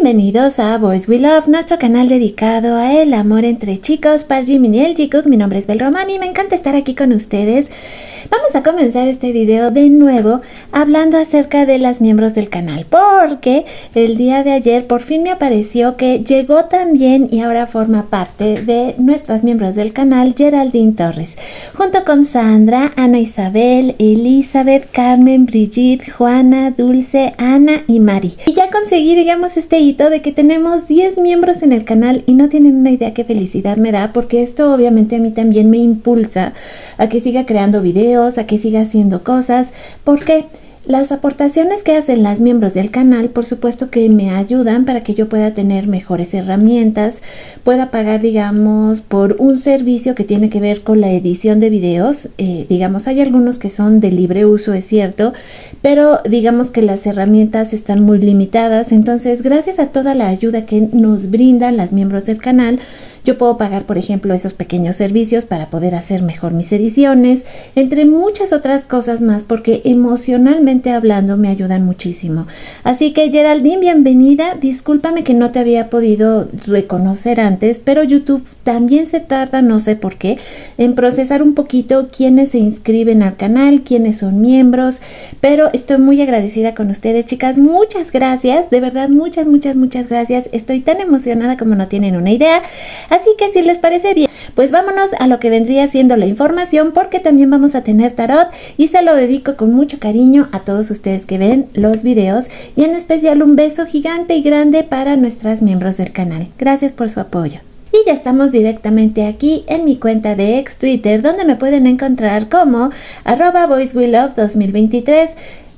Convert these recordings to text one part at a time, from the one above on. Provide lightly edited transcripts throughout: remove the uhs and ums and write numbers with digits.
Bienvenidos a Boys We Love, nuestro canal dedicado a el amor entre chicos para Jimin y el Jungkook. Mi nombre es Bel Román y me encanta estar aquí con ustedes. Vamos a comenzar este video de nuevo hablando acerca de las miembros del canal, porque el día de ayer por fin me apareció que llegó también y ahora forma parte de nuestras miembros del canal Geraldine Torres, junto con Sandra, Ana Isabel, Elizabeth, Carmen, Brigitte, Juana, Dulce, Ana y Mari. Y ya conseguí, digamos, este hito de que tenemos 10 miembros en el canal y no tienen una idea qué felicidad me da, porque esto obviamente a mí también me impulsa a que siga creando videos, a que siga haciendo cosas, porque las aportaciones que hacen las miembros del canal, por supuesto que me ayudan para que yo pueda tener mejores herramientas, pueda pagar, digamos, por un servicio que tiene que ver con la edición de videos. Digamos, hay algunos que son de libre uso, es cierto, pero digamos que las herramientas están muy limitadas. Entonces, gracias a toda la ayuda que nos brindan las miembros del canal, yo puedo pagar, por ejemplo, esos pequeños servicios para poder hacer mejor mis ediciones, entre muchas otras cosas más, porque emocionalmente hablando me ayudan muchísimo. Así que Geraldine, bienvenida. Discúlpame que no te había podido reconocer antes, pero YouTube también se tarda, no sé por qué, en procesar un poquito quiénes se inscriben al canal, quiénes son miembros, pero estoy muy agradecida con ustedes, chicas. Muchas gracias, de verdad, muchas gracias. Estoy tan emocionada como no tienen una idea. Así que si les parece bien, pues vámonos a lo que vendría siendo la información, porque también vamos a tener tarot y se lo dedico con mucho cariño a todos ustedes que ven los videos, y en especial un beso gigante y grande para nuestras miembros del canal. Gracias por su apoyo. Y ya estamos directamente aquí en mi cuenta de ex Twitter, donde me pueden encontrar como @boyswelove2023.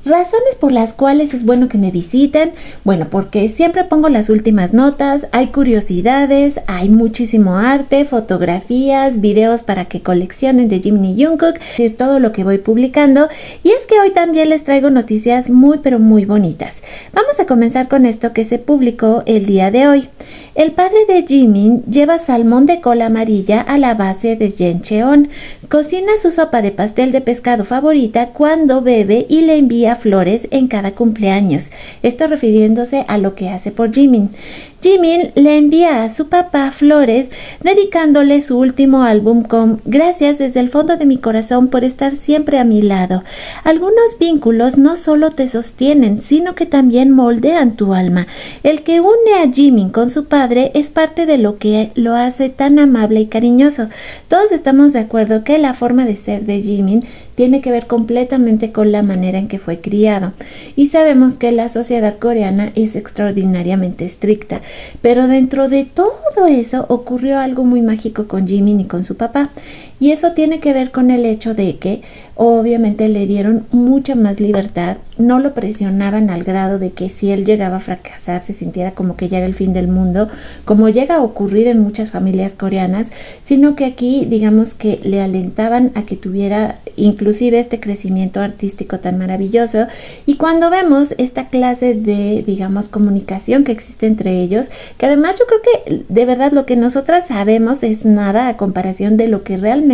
Razones por las cuales es bueno que me visiten. Bueno, porque siempre pongo las últimas notas, hay curiosidades, hay muchísimo arte, fotografías, videos para que coleccionen de Jimin y Jungkook, es decir, todo lo que voy publicando. Y es que hoy también les traigo noticias muy pero muy bonitas. Vamos a comenzar con esto que se publicó el día de hoy. El padre de Jimin lleva salmón de cola amarilla a la base de Jeoncheon, cocina su sopa de pastel de pescado favorita cuando bebe y le envía flores en cada cumpleaños. Esto refiriéndose a lo que hace por Jimin. Jimin le envía a su papá flores dedicándole su último álbum con "Gracias desde el fondo de mi corazón por estar siempre a mi lado. Algunos vínculos no solo te sostienen, sino que también moldean tu alma. El que une a Jimin con su padre es parte de lo que lo hace tan amable y cariñoso". Todos estamos de acuerdo que la forma de ser de Jimin tiene que ver completamente con la manera en que fue criado. Y sabemos que la sociedad coreana es extraordinariamente estricta. Pero dentro de todo eso ocurrió algo muy mágico con Jimin y con su papá. Y eso tiene que ver con el hecho de que obviamente le dieron mucha más libertad. No lo presionaban al grado de que si él llegaba a fracasar se sintiera como que ya era el fin del mundo, como llega a ocurrir en muchas familias coreanas, sino que aquí digamos que le alentaban a que tuviera inclusive este crecimiento artístico tan maravilloso. Y cuando vemos esta clase de, digamos, comunicación que existe entre ellos, que además yo creo que de verdad lo que nosotras sabemos es nada a comparación de lo que realmente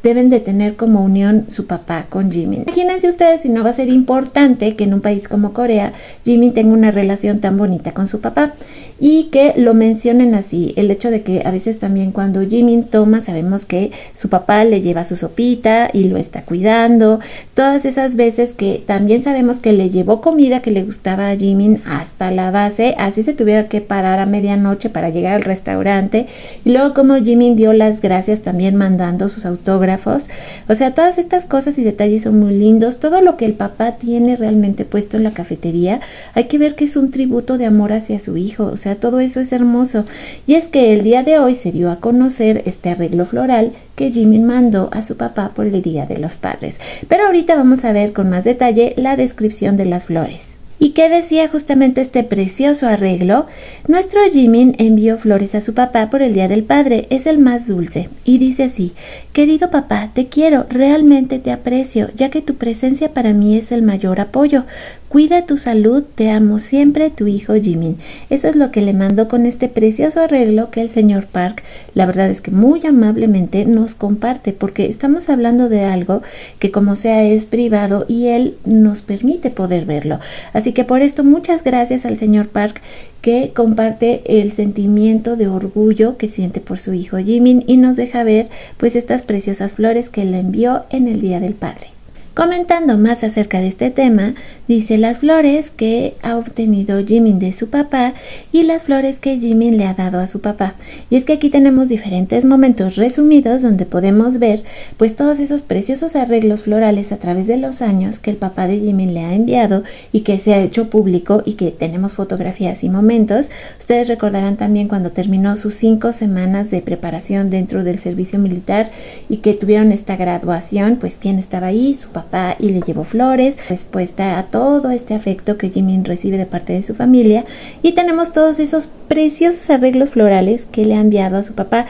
deben de tener como unión su papá con Jimin. Imagínense ustedes si no va a ser importante que en un país como Corea Jimin tenga una relación tan bonita con su papá, y que lo mencionen así. El hecho de que a veces también cuando Jimin toma, sabemos que su papá le lleva su sopita y lo está cuidando. Todas esas veces que también sabemos que le llevó comida que le gustaba a Jimin hasta la base, así se tuviera que parar a medianoche para llegar al restaurante. Y luego como Jimin dio las gracias también mandando sus autógrafos. O sea, todas estas cosas y detalles son muy lindos. Todo lo que el papá tiene realmente puesto en la cafetería, hay que ver que es un tributo de amor hacia su hijo. O sea, todo eso es hermoso. Y es que el día de hoy se dio a conocer este arreglo floral que Jimin mandó a su papá por el Día de los Padres. Pero ahorita vamos a ver con más detalle la descripción de las flores. ¿Y qué decía justamente este precioso arreglo? Nuestro Jimin envió flores a su papá por el Día del Padre, es el más dulce, y dice así: "Querido papá, te quiero, realmente te aprecio, ya que tu presencia para mí es el mayor apoyo. Cuida tu salud, te amo siempre, tu hijo Jimin. Eso es lo que le mandó con este precioso arreglo que el señor Park, la verdad es que muy amablemente nos comparte, porque estamos hablando de algo que como sea es privado y él nos permite poder verlo. Así que por esto muchas gracias al señor Park, que comparte el sentimiento de orgullo que siente por su hijo Jimin y nos deja ver pues estas preciosas flores que le envió en el Día del Padre. Comentando más acerca de este tema, dice las flores que ha obtenido Jimin de su papá y las flores que Jimin le ha dado a su papá. Y es que aquí tenemos diferentes momentos resumidos donde podemos ver pues todos esos preciosos arreglos florales a través de los años que el papá de Jimin le ha enviado y que se ha hecho público y que tenemos fotografías y momentos. Ustedes recordarán también cuando terminó sus 5 semanas de preparación dentro del servicio militar y que tuvieron esta graduación, pues quién estaba ahí, su papá, y le llevó flores, respuesta a todo este afecto que Jimin recibe de parte de su familia. Y tenemos todos esos preciosos arreglos florales que le ha enviado a su papá.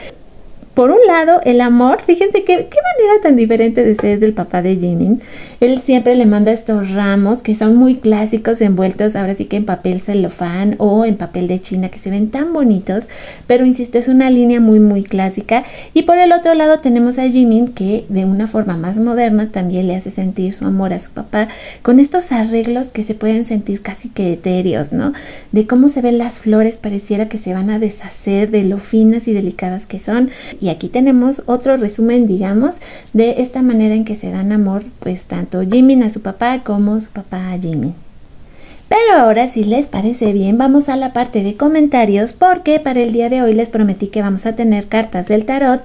Por un lado, el amor, fíjense qué manera tan diferente de ser del papá de Jimin. Él siempre le manda estos ramos que son muy clásicos, envueltos ahora sí que en papel celofán o en papel de China, que se ven tan bonitos, pero insisto, es una línea muy clásica. Y por el otro lado tenemos a Jimin, que de una forma más moderna también le hace sentir su amor a su papá, con estos arreglos que se pueden sentir casi que etéreos, ¿no? De cómo se ven las flores, pareciera que se van a deshacer de lo finas y delicadas que son. Y aquí tenemos otro resumen, digamos, de esta manera en que se dan amor, pues tanto Jimin a su papá como su papá a Jimin. Pero ahora, si les parece bien, vamos a la parte de comentarios, porque para el día de hoy les prometí que vamos a tener cartas del tarot.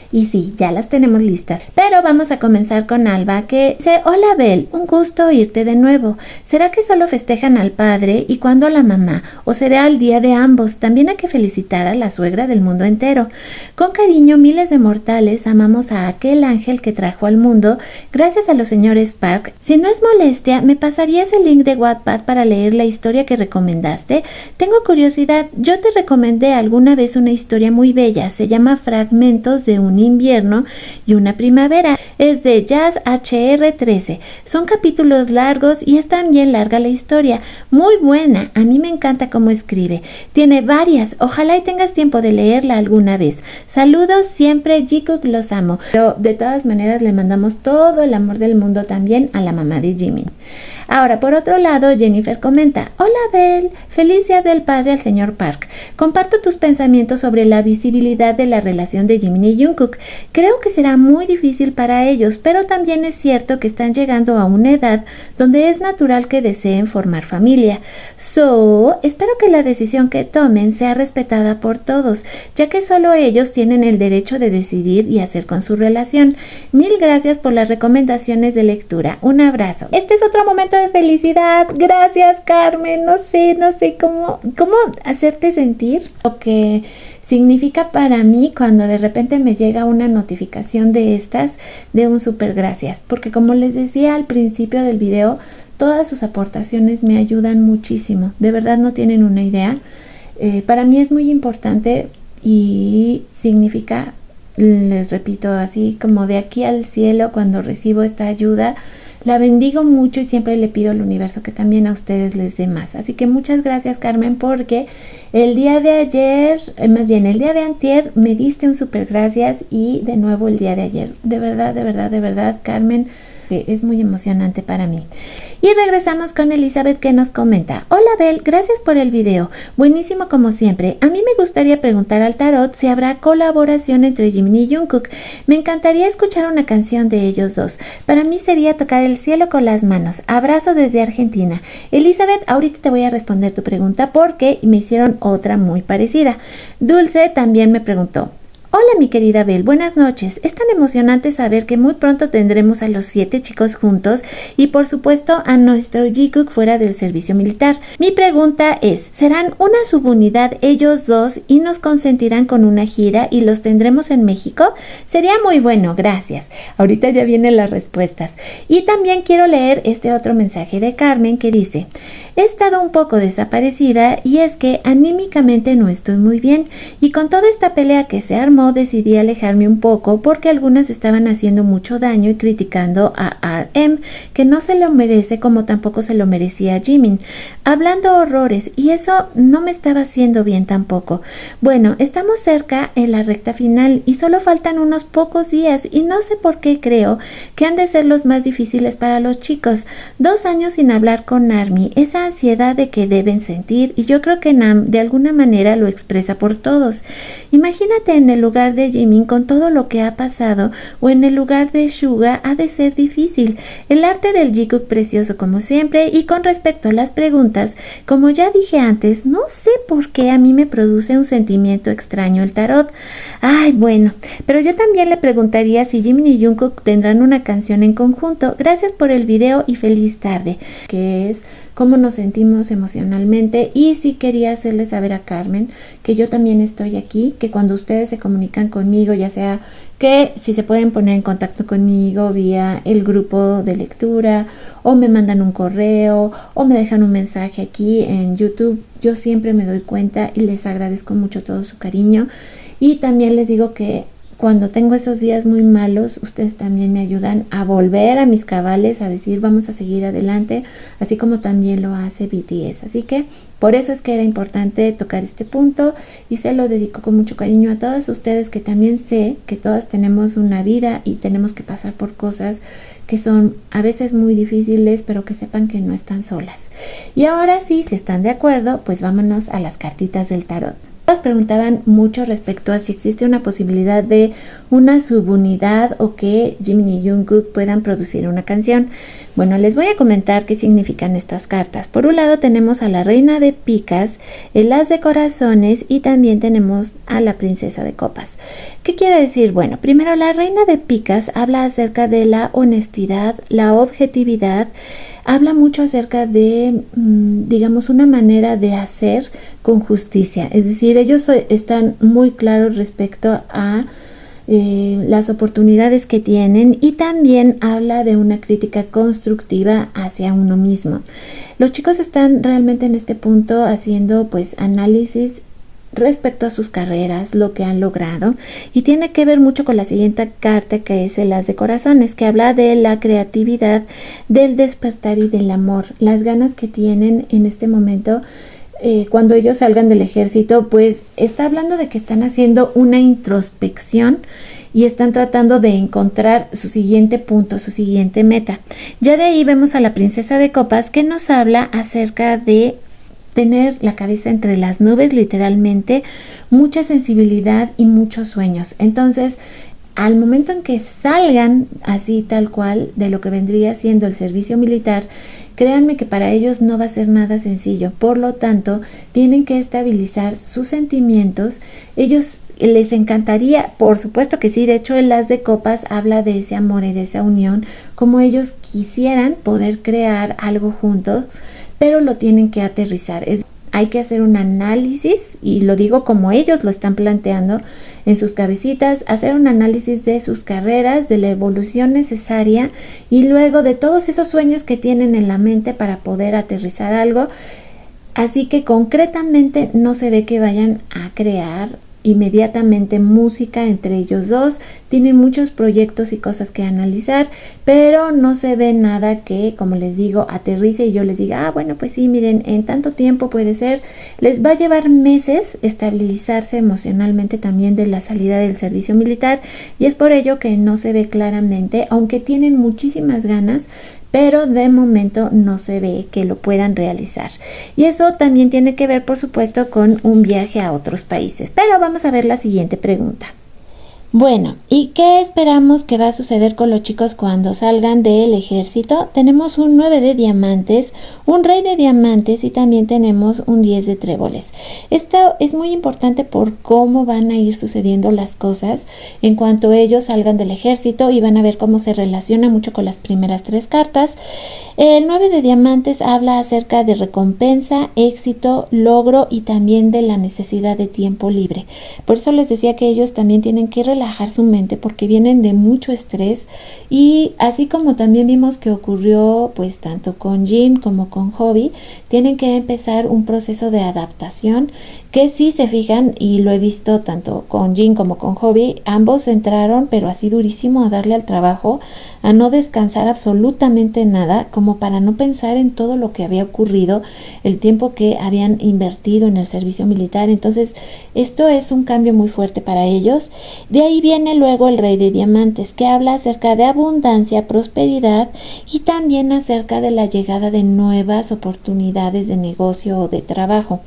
Y sí, ya las tenemos listas. Pero vamos a comenzar con Alba, que dice: hola Bel, un gusto oírte de nuevo. ¿Será que solo festejan al padre y cuándo a la mamá? ¿O será el día de ambos? También hay que felicitar a la suegra del mundo entero. Con cariño, miles de mortales amamos a aquel ángel que trajo al mundo, gracias a los señores Park. Si no es molestia, ¿me pasarías el link de Wattpad para leer la historia que recomendaste? Tengo curiosidad, yo te recomendé alguna vez una historia muy bella, se llama Fragmentos de un invierno y una primavera, es de Jazz HR13, son capítulos largos y es también larga la historia, muy buena, a mí me encanta cómo escribe, tiene varias, ojalá y tengas tiempo de leerla alguna vez. Saludos siempre, Jikook, los amo. Pero de todas maneras le mandamos todo el amor del mundo también a la mamá de Jimin. Ahora, por otro lado, Jennifer comenta: hola Bel, feliz día del padre al señor Park. Comparto tus pensamientos sobre la visibilidad de la relación de Jimin y Jungkook. Creo que será muy difícil para ellos, pero también es cierto que están llegando a una edad donde es natural que deseen formar familia. Espero que la decisión que tomen sea respetada por todos, ya que solo ellos tienen el derecho de decidir y hacer con su relación. Mil gracias por las recomendaciones de lectura. Un abrazo. Este es otro momento de felicidad. Gracias, Carmen. No sé cómo hacerte sentir lo que significa para mí cuando de repente me llega una notificación de estas, de un súper gracias, porque como les decía al principio del video, todas sus aportaciones me ayudan muchísimo, de verdad no tienen una idea. Para mí es muy importante y significa, les repito, así como de aquí al cielo cuando recibo esta ayuda, la bendigo mucho y siempre le pido al universo que también a ustedes les dé más. Así que muchas gracias, Carmen, porque el día de ayer, más bien el día de antier, me diste un súper gracias y de nuevo el día de ayer. De verdad, Carmen, es muy emocionante para mí. Y regresamos con Elizabeth, que nos comenta: hola Bel, gracias por el video, buenísimo como siempre. A mí me gustaría preguntar al tarot si habrá colaboración entre Jimin y Jungkook. Me encantaría escuchar una canción de ellos dos. Para mí sería tocar el cielo con las manos. Abrazo desde Argentina. Elizabeth, ahorita te voy a responder tu pregunta porque me hicieron otra muy parecida. Dulce también me preguntó: hola mi querida Bel, buenas noches. Es tan emocionante saber que muy pronto tendremos a los 7 chicos juntos y por supuesto a nuestro Jikook fuera del servicio militar. Mi pregunta es: ¿serán una subunidad ellos dos y nos consentirán con una gira y los tendremos en México? Sería muy bueno, gracias. Ahorita ya vienen las respuestas. Y también quiero leer este otro mensaje de Carmen que dice: He estado un poco desaparecida y es que anímicamente no estoy muy bien y con toda esta pelea que se armó decidí alejarme un poco porque algunas estaban haciendo mucho daño y criticando a RM, que no se lo merece como tampoco se lo merecía Jimin, hablando horrores, y eso no me estaba haciendo bien tampoco. Bueno, estamos cerca en la recta final y solo faltan unos pocos días y no sé por qué creo que han de ser los más difíciles para los chicos. 2 años sin hablar con ARMY, esa ansiedad de que deben sentir, y yo creo que Nam de alguna manera lo expresa por todos. Imagínate en el lugar de Jimin con todo lo que ha pasado, o en el lugar de Suga, ha de ser difícil. El arte del Jikook precioso como siempre, y con respecto a las preguntas, como ya dije antes, no sé por qué a mí me produce un sentimiento extraño el tarot. Ay, bueno, pero yo también le preguntaría si Jimin y Jungkook tendrán una canción en conjunto. Gracias por el video y feliz tarde, que es cómo nos sentimos emocionalmente. Y sí quería hacerle saber a Carmen que yo también estoy aquí, que cuando ustedes se comunican conmigo, ya sea que si se pueden poner en contacto conmigo vía el grupo de lectura, o me mandan un correo, o me dejan un mensaje aquí en YouTube, yo siempre me doy cuenta y les agradezco mucho todo su cariño. Y también les digo que cuando tengo esos días muy malos, ustedes también me ayudan a volver a mis cabales, a decir vamos a seguir adelante, así como también lo hace BTS. Así que por eso es que era importante tocar este punto y se lo dedico con mucho cariño a todas ustedes, que también sé que todas tenemos una vida y tenemos que pasar por cosas que son a veces muy difíciles, pero que sepan que no están solas. Y ahora sí, si están de acuerdo, pues vámonos a las cartitas del tarot. Nos preguntaban mucho respecto a si existe una posibilidad de una subunidad o que Jimin y Jungkook puedan producir una canción. Bueno, les voy a comentar qué significan estas cartas. Por un lado tenemos a la reina de picas, el as de corazones y también tenemos a la princesa de copas. ¿Qué quiere decir? Bueno, primero la reina de picas habla acerca de la honestidad, la objetividad. Habla mucho acerca de, digamos, una manera de hacer con justicia. Es decir, ellos están muy claros respecto a las oportunidades que tienen, y también habla de una crítica constructiva hacia uno mismo. Los chicos están realmente en este punto haciendo pues análisis respecto a sus carreras, lo que han logrado, y tiene que ver mucho con la siguiente carta, que es el as de corazones, que habla de la creatividad, del despertar y del amor, las ganas que tienen en este momento. Cuando ellos salgan del ejército, pues está hablando de que están haciendo una introspección y están tratando de encontrar su siguiente punto, su siguiente meta. Ya de ahí vemos a la princesa de copas, que nos habla acerca de tener la cabeza entre las nubes, literalmente, mucha sensibilidad y muchos sueños. Entonces, al momento en que salgan así tal cual de lo que vendría siendo el servicio militar, créanme que para ellos no va a ser nada sencillo. Por lo tanto, tienen que estabilizar sus sentimientos. Ellos les encantaría, por supuesto que sí, de hecho el as de copas habla de ese amor y de esa unión, como ellos quisieran poder crear algo juntos, pero lo tienen que aterrizar. Hay que hacer un análisis, y lo digo como ellos lo están planteando en sus cabecitas, hacer un análisis de sus carreras, de la evolución necesaria, y luego de todos esos sueños que tienen en la mente para poder aterrizar algo. Así que concretamente no se ve que vayan a crear inmediatamente música entre ellos dos. Tienen muchos proyectos y cosas que analizar, pero no se ve nada que, como les digo, aterrice y yo les diga, bueno, pues sí, miren, en tanto tiempo puede ser. Les va a llevar meses estabilizarse emocionalmente también de la salida del servicio militar, y es por ello que no se ve claramente, aunque tienen muchísimas ganas, pero de momento no se ve que lo puedan realizar. Y eso también tiene que ver, por supuesto, con un viaje a otros países. Pero vamos a ver la siguiente pregunta. Bueno, ¿y qué esperamos que va a suceder con los chicos cuando salgan del ejército? Tenemos un 9 de diamantes, un rey de diamantes y también tenemos un 10 de tréboles. Esto es muy importante por cómo van a ir sucediendo las cosas en cuanto ellos salgan del ejército, y van a ver cómo se relaciona mucho con las primeras 3 cartas. El 9 de diamantes habla acerca de recompensa, éxito, logro y también de la necesidad de tiempo libre. Por eso les decía que ellos también tienen que relacionar relajar su mente porque vienen de mucho estrés, y así como también vimos que ocurrió pues tanto con Jin como con Hobby, tienen que empezar un proceso de adaptación que, si se fijan, y lo he visto tanto con Jin como con Hobby, ambos entraron pero así durísimo a darle al trabajo, a no descansar absolutamente nada, como para no pensar en todo lo que había ocurrido, el tiempo que habían invertido en el servicio militar. Entonces esto es un cambio muy fuerte para ellos. De ahí viene luego el Rey de Diamantes, que habla acerca de abundancia, prosperidad y también acerca de la llegada de nuevas oportunidades de negocio o de trabajo.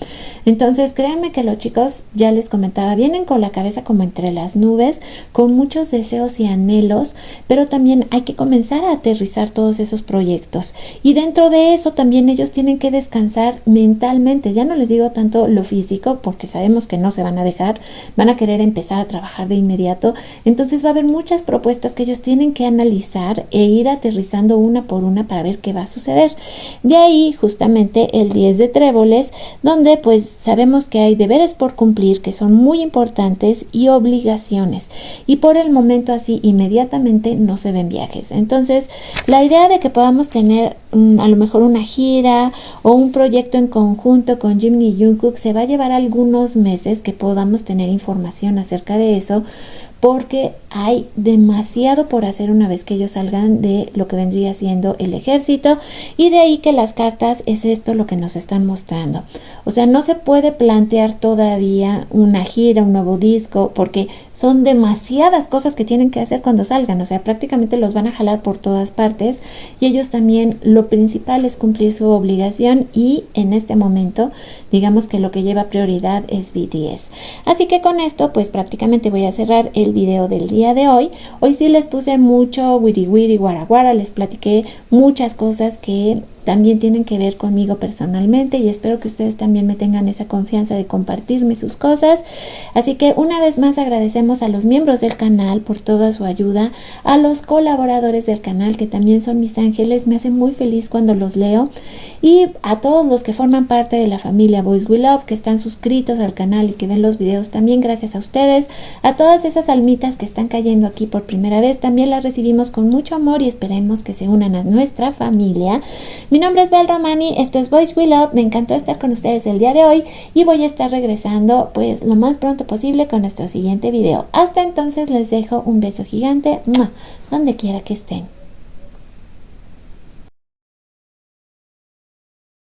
Entonces créanme que los chicos, ya les comentaba, vienen con la cabeza como entre las nubes, con muchos deseos y anhelos, pero también hay que comenzar a aterrizar todos esos proyectos, y dentro de eso también ellos tienen que descansar mentalmente. Ya no les digo tanto lo físico, porque sabemos que no se van a dejar, van a querer empezar a trabajar de inmediato. Entonces va a haber muchas propuestas que ellos tienen que analizar e ir aterrizando una por una para ver qué va a suceder. De ahí justamente el 10 de tréboles, donde pues sabemos que hay deberes por cumplir que son muy importantes y obligaciones, y por el momento así inmediatamente no se ven viajes. Entonces la idea de que podamos tener a lo mejor una gira o un proyecto en conjunto con Jimin y Jungkook se va a llevar algunos meses que podamos tener información acerca de eso, porque hay demasiado por hacer una vez que ellos salgan de lo que vendría siendo el ejército, y de ahí que las cartas es esto lo que nos están mostrando. O sea, no se puede plantear todavía una gira, un nuevo disco, porque son demasiadas cosas que tienen que hacer cuando salgan. O sea, prácticamente los van a jalar por todas partes, y ellos también lo principal es cumplir su obligación, y en este momento digamos que lo que lleva prioridad es BTS. Así que con esto pues prácticamente voy a cerrar el video del día de hoy. Hoy sí les puse mucho wiri wiri, guara guara, les platiqué muchas cosas que también tienen que ver conmigo personalmente, y espero que ustedes también me tengan esa confianza de compartirme sus cosas. Así que una vez más agradecemos a los miembros del canal por toda su ayuda, a los colaboradores del canal que también son mis ángeles, me hace muy feliz cuando los leo, y a todos los que forman parte de la familia Boys We Love, que están suscritos al canal y que ven los videos, también gracias a ustedes. A todas esas almitas que están cayendo aquí por primera vez, también las recibimos con mucho amor y esperemos que se unan a nuestra familia. Mi nombre es Bel Romani, esto es Boys We Love, me encantó estar con ustedes el día de hoy, y voy a estar regresando pues lo más pronto posible con nuestro siguiente video. Hasta entonces les dejo un beso gigante, ¡mua!, donde quiera que estén.